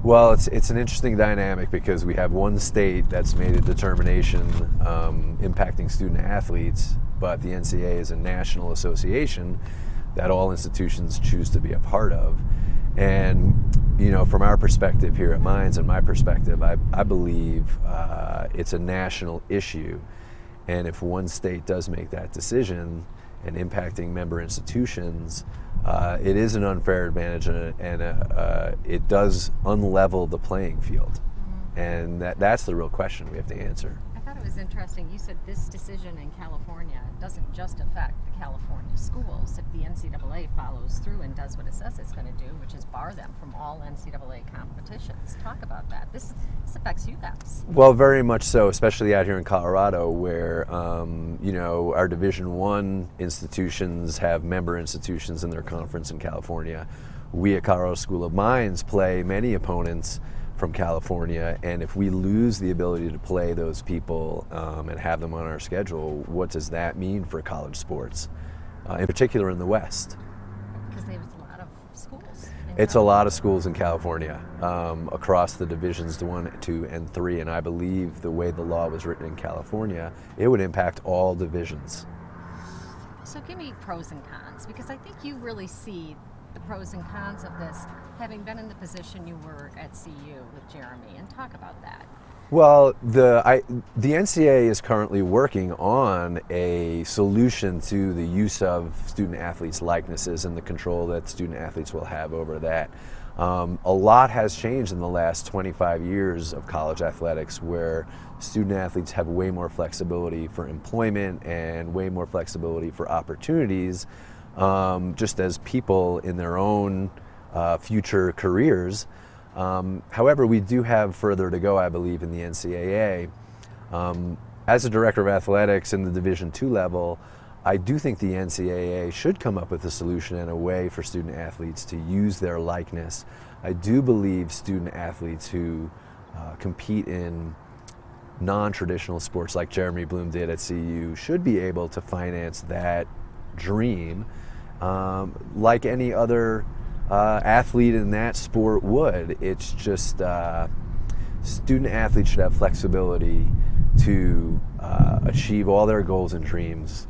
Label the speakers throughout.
Speaker 1: Well, it's an interesting dynamic because we have one state that's made a determination impacting student athletes, but the NCAA is a national association that all institutions choose to be a part of. And from our perspective here at Mines and my perspective, I believe it's a national issue. And if one state does make that decision and impacting member institutions, it is an unfair advantage, and it does unlevel the playing field. Mm-hmm. And that's the real question we have to answer.
Speaker 2: I thought it was interesting. You said this decision in California doesn't just affect the California schools. If the NCAA follows through and does what it says it's going to do, which is bar them from all NCAA competitions. Talk about that. This affects you guys.
Speaker 1: Well, very much so, especially out here in Colorado, where our Division I institutions have member institutions in their conference in California. We at Colorado School of Mines play many opponents from California, and if we lose the ability to play those people and have them on our schedule, what does that mean for college sports, in particular in the West?
Speaker 2: Because there's a lot of schools.
Speaker 1: It's a lot of schools in California across the divisions 1, 2, and 3, and I believe the way the law was written in California, it would impact all divisions.
Speaker 2: So give me pros and cons, because I think you really see the pros and cons of this, having been in the position you were at CU with Jeremy, and talk about that.
Speaker 1: Well, the NCAA is currently working on a solution to the use of student athletes' likenesses and the control that student athletes will have over that. A lot has changed in the last 25 years of college athletics, where student athletes have way more flexibility for employment and way more flexibility for opportunities, just as people in their own future careers. However, we do have further to go, I believe, in the NCAA. As a director of athletics in the Division II level, I do think the NCAA should come up with a solution and a way for student athletes to use their likeness. I do believe student athletes who compete in non-traditional sports like Jeremy Bloom did at CU should be able to finance that dream like any other athlete in that sport would. It's just student athletes should have flexibility to achieve all their goals and dreams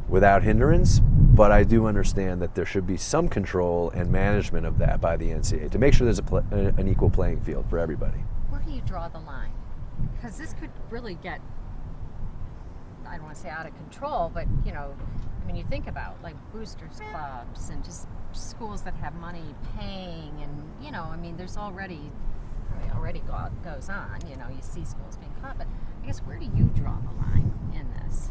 Speaker 1: without hindrance, but I do understand that there should be some control and management of that by the NCAA to make sure there's an equal playing field for everybody.
Speaker 2: Where do you draw the line? Because this could really get, I don't want to say out of control, but you think about like boosters clubs and just schools that have money paying, and there's already goes on. You see schools being caught, but I guess where do you draw the line in this?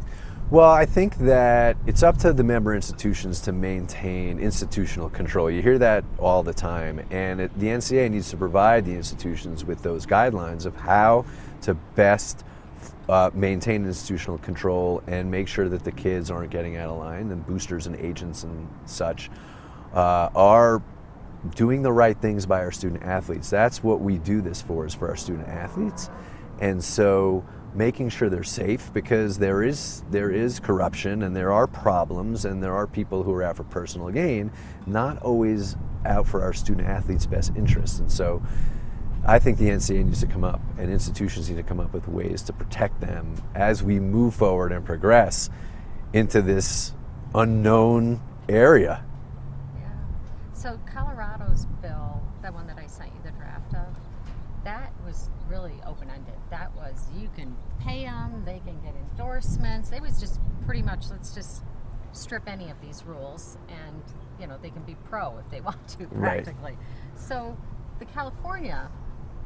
Speaker 1: Well, I think that it's up to the member institutions to maintain institutional control. You hear that all the time, and the NCAA needs to provide the institutions with those guidelines of how to best maintain institutional control and make sure that the kids aren't getting out of line, and boosters and agents and such are doing the right things by our student athletes. That's what we do this for, is for our student athletes. And so making sure they're safe, because there is corruption and there are problems and there are people who are out for personal gain, not always out for our student athletes' best interests. And so I think the NCAA needs to come up, and institutions need to come up with ways to protect them as we move forward and progress into this unknown area.
Speaker 2: Yeah. So Colorado's bill, that one that I sent you the draft of, that was really open-ended. That was, you can pay them, they can get endorsements. It was just pretty much, let's just strip any of these rules, and they can be pro if they want to, practically. Right. So the California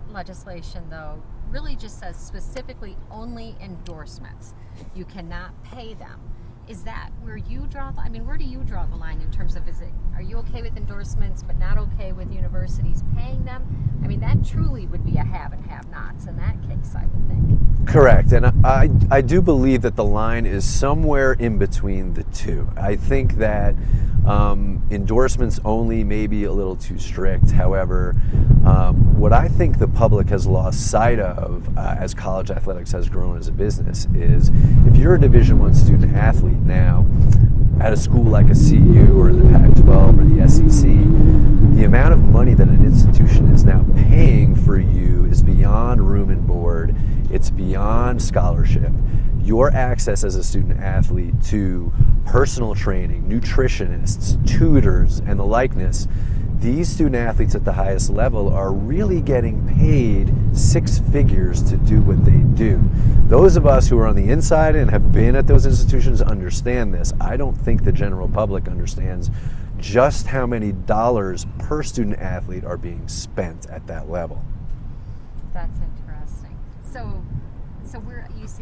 Speaker 2: legislation, though, really just says specifically only endorsements. You cannot pay them. Is that where you draw the, where do you draw the line in terms of, are you okay with endorsements but not okay with universities paying them? That truly would be a have and have-nots in that case, I would think.
Speaker 1: Correct, and I do believe that the line is somewhere in between the two. I think that endorsements only may be a little too strict. However, what I think the public has lost sight of as college athletics has grown as a business is, if you're a Division I student athlete now at a school like a CU or the Pac-12 or the SEC, the amount of money that an institution is now paying beyond scholarship, your access as a student athlete to personal training, nutritionists, tutors, and the likeness, these student athletes at the highest level are really getting paid six figures to do what they do. Those of us who are on the inside and have been at those institutions understand this. I don't think the general public understands just how many dollars per student athlete are being spent at that level.
Speaker 2: That's interesting. So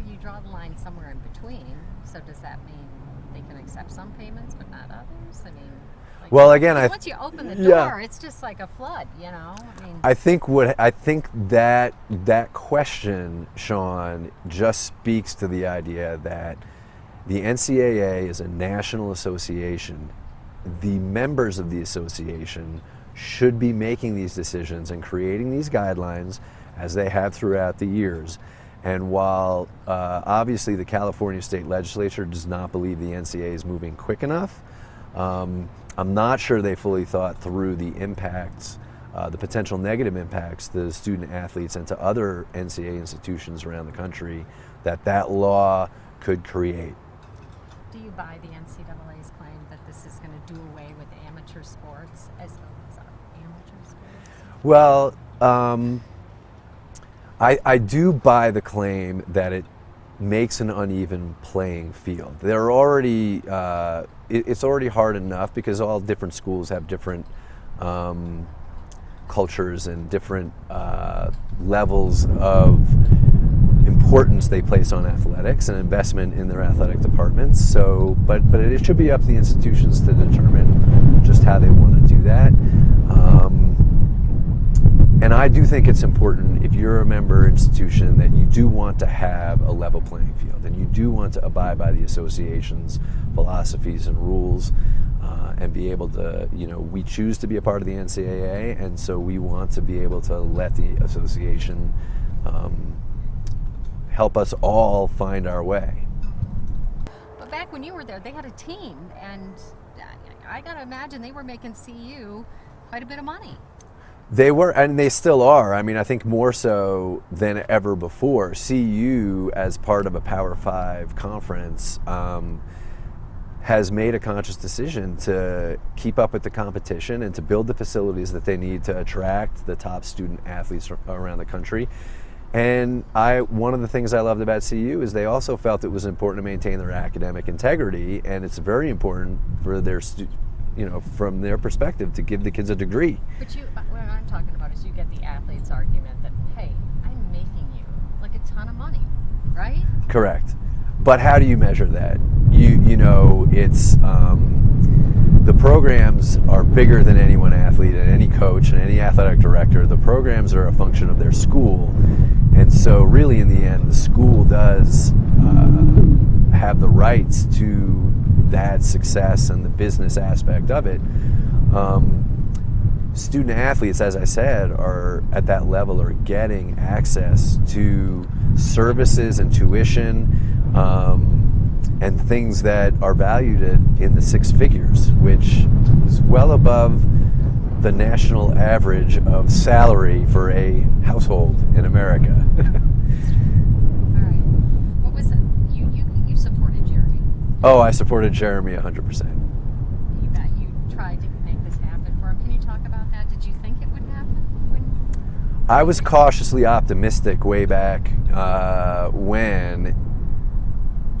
Speaker 2: you draw the line somewhere in between. So does that mean they can accept some payments but not others? I mean, like,
Speaker 1: well, again,
Speaker 2: once you open the door, it's just like a flood, you know.
Speaker 1: I think that question, Shaun, just speaks to the idea that the NCAA is a national association. The members of the association should be making these decisions and creating these guidelines as they have throughout the years. And while obviously the California state legislature does not believe the NCAA is moving quick enough, I'm not sure they fully thought through the impacts, the potential negative impacts to student athletes and to other NCAA institutions around the country that law could create.
Speaker 2: Do you buy the NCAA's claim that this is going to do away with amateur sports as those are amateur sports?
Speaker 1: Well, I do buy the claim that it makes an uneven playing field. They're already, it's already hard enough because all different schools have different cultures and different levels of importance they place on athletics and investment in their athletic departments. So, but it should be up to the institutions to determine just how they want to do that. And I do think it's important, if you're a member institution, that you do want to have a level playing field and you do want to abide by the association's philosophies and rules and be able to, we choose to be a part of the NCAA, and so we want to be able to let the association help us all find our way.
Speaker 2: But back when you were there, they had a team, and I got to imagine they were making CU quite a bit of money.
Speaker 1: They were, and they still are. I mean, I think more so than ever before. CU, as part of a Power 5 conference, has made a conscious decision to keep up with the competition and to build the facilities that they need to attract the top student athletes around the country. And one of the things I loved about CU is they also felt it was important to maintain their academic integrity, and it's very important for their from their perspective, to give the kids a degree.
Speaker 2: But what I'm talking about is you get the athlete's argument that, hey, I'm making you like a ton of money, right?
Speaker 1: Correct. But how do you measure that? It's the programs are bigger than any one athlete and any coach and any athletic director. The programs are a function of their school, and so really in the end, the school does have the rights to that success and the business aspect of it. Student athletes, as I said, are at that level, are getting access to services and tuition and things that are valued in the six figures, which is well above the national average of salary for a household in America.
Speaker 2: All right. What was it? You supported Jeremy?
Speaker 1: Oh, I supported Jeremy 100%.
Speaker 2: You tried to make this happen for him. Can you talk about that? Did you think it would happen?
Speaker 1: I was cautiously optimistic way back when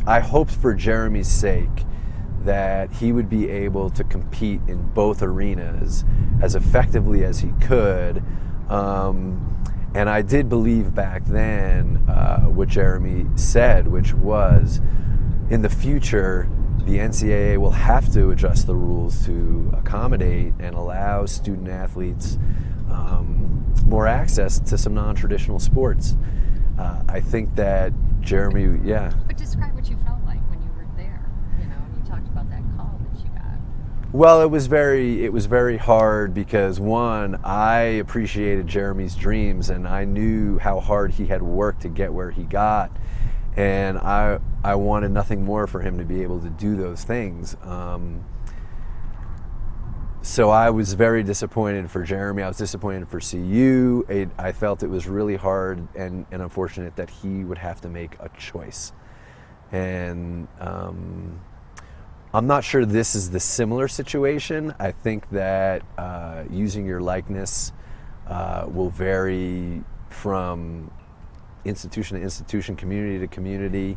Speaker 1: I hoped for Jeremy's sake that he would be able to compete in both arenas as effectively as he could. And I did believe back then what Jeremy said, which was, in the future, the NCAA will have to adjust the rules to accommodate and allow student athletes more access to some non-traditional sports. I think that Jeremy, yeah.
Speaker 2: But describe what you felt like when you were there, and you talked about that call that you got.
Speaker 1: Well, it was very hard because, one, I appreciated Jeremy's dreams and I knew how hard he had worked to get where he got. And I wanted nothing more for him to be able to do those things. So I was very disappointed for Jeremy. I was disappointed for CU. I felt it was really hard and unfortunate that he would have to make a choice. And I'm not sure this is the similar situation. I think that using your likeness will vary from institution to institution, community to community.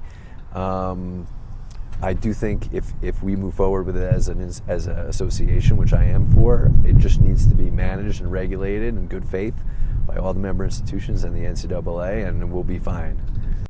Speaker 1: I do think if we move forward with it as an association, which I am for, it just needs to be managed and regulated in good faith by all the member institutions and the NCAA, and we'll be fine.